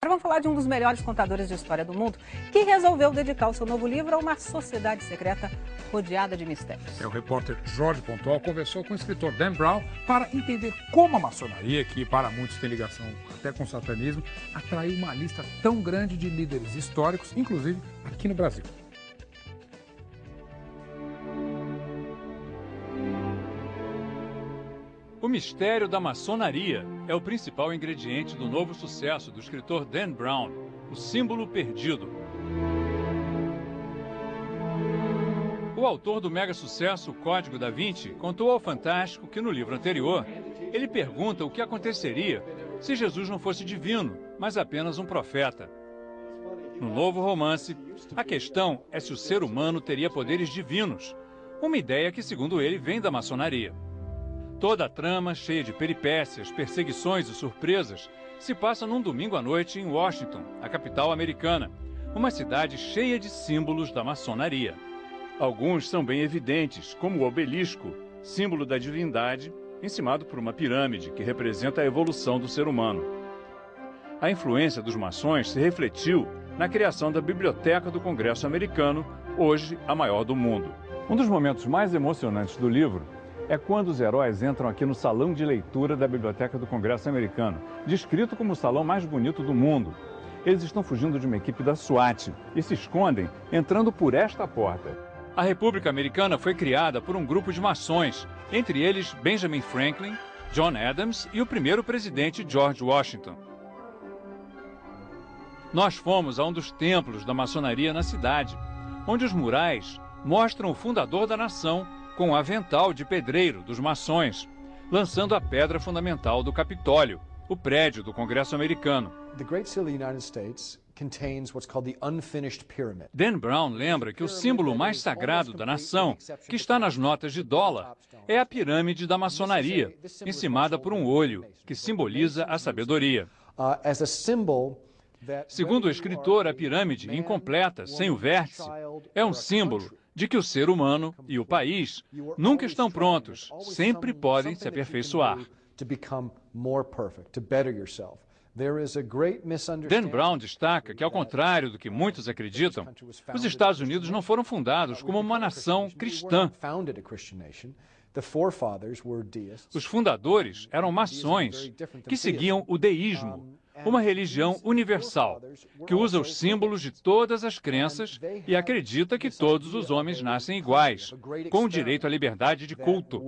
Agora vamos falar de um dos melhores contadores de história do mundo, que resolveu dedicar o seu novo livro a uma sociedade secreta rodeada de mistérios. O repórter Jorge Pontual conversou com o escritor Dan Brown para entender como a maçonaria, que para muitos tem ligação até com o satanismo, atraiu uma lista tão grande de líderes históricos, inclusive aqui no Brasil. O mistério da maçonaria é o principal ingrediente do novo sucesso do escritor Dan Brown, O Símbolo Perdido. O autor do mega sucesso O Código da Vinci contou ao Fantástico que no livro anterior ele pergunta o que aconteceria se Jesus não fosse divino, mas apenas um profeta. No novo romance, a questão é se o ser humano teria poderes divinos, uma ideia que, segundo ele, vem da maçonaria. Toda a trama, cheia de peripécias, perseguições e surpresas, se passa num domingo à noite em Washington, a capital americana, uma cidade cheia de símbolos da maçonaria. Alguns são bem evidentes, como o obelisco, símbolo da divindade, encimado por uma pirâmide que representa a evolução do ser humano. A influência dos maçons se refletiu na criação da Biblioteca do Congresso Americano, hoje a maior do mundo. Um dos momentos mais emocionantes do livro é quando os heróis entram aqui no salão de leitura da Biblioteca do Congresso Americano, descrito como o salão mais bonito do mundo. Eles estão fugindo de uma equipe da SWAT e se escondem entrando por esta porta. A República Americana foi criada por um grupo de maçons, entre eles Benjamin Franklin, John Adams e o primeiro presidente George Washington. Nós fomos a um dos templos da maçonaria na cidade, onde os murais mostram o fundador da nação com o avental de pedreiro dos maçons, lançando a pedra fundamental do Capitólio, o prédio do Congresso Americano. Dan Brown lembra que o símbolo mais sagrado da nação, que está nas notas de dólar, é a pirâmide da maçonaria, encimada por um olho, que simboliza a sabedoria. Segundo o escritor, a pirâmide, incompleta, sem o vértice, é um símbolo de que o ser humano e o país nunca estão prontos, sempre podem se aperfeiçoar. Dan Brown destaca que, ao contrário do que muitos acreditam, os Estados Unidos não foram fundados como uma nação cristã. Os fundadores eram maçons que seguiam o deísmo, uma religião universal, que usa os símbolos de todas as crenças e acredita que todos os homens nascem iguais, com o direito à liberdade de culto.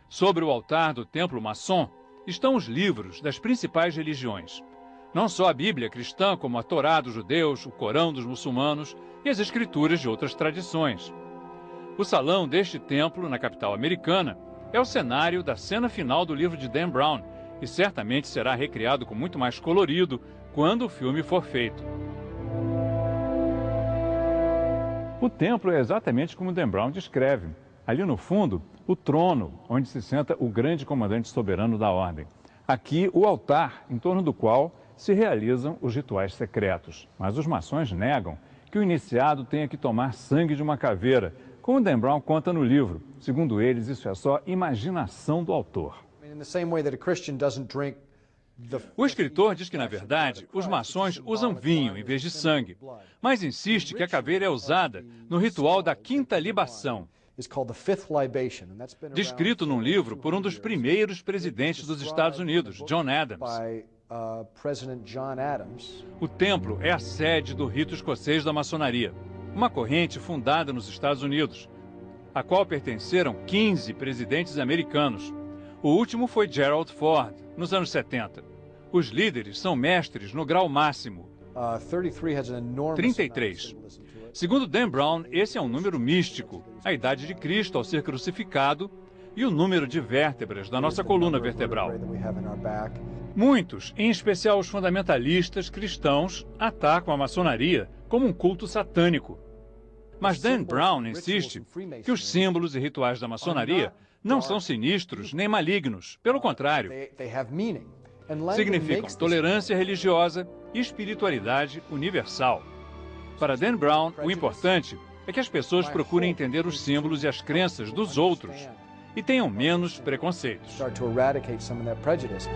Sobre o altar do templo maçom estão os livros das principais religiões. Não só a Bíblia cristã, como a Torá dos judeus, o Corão dos muçulmanos e as escrituras de outras tradições. O salão deste templo, na capital americana, é o cenário da cena final do livro de Dan Brown e certamente será recriado com muito mais colorido quando o filme for feito. O templo é exatamente como Dan Brown descreve. Ali no fundo, o trono, onde se senta o grande comandante soberano da ordem. Aqui, o altar, em torno do qual se realizam os rituais secretos. Mas os maçons negam que o iniciado tenha que tomar sangue de uma caveira, como Dan Brown conta no livro. Segundo eles, isso é só imaginação do autor. O escritor diz que, na verdade, os maçons usam vinho em vez de sangue, mas insiste que a caveira é usada no ritual da quinta libação, descrito num livro por um dos primeiros presidentes dos Estados Unidos, John Adams. O templo é a sede do rito escocês da maçonaria, uma corrente fundada nos Estados Unidos, a qual pertenceram 15 presidentes americanos. O último foi Gerald Ford, nos anos 70. Os líderes são mestres no grau máximo, 33. Segundo Dan Brown, esse é um número místico, a idade de Cristo ao ser crucificado e o número de vértebras da nossa coluna vertebral. Muitos, em especial os fundamentalistas cristãos, atacam a maçonaria como um culto satânico. Mas Dan Brown insiste que os símbolos e rituais da maçonaria não são sinistros nem malignos, pelo contrário. Significam tolerância religiosa e espiritualidade universal. Para Dan Brown, o importante é que as pessoas procurem entender os símbolos e as crenças dos outros e tenham menos preconceitos. Start to eradicate some of that prejudice.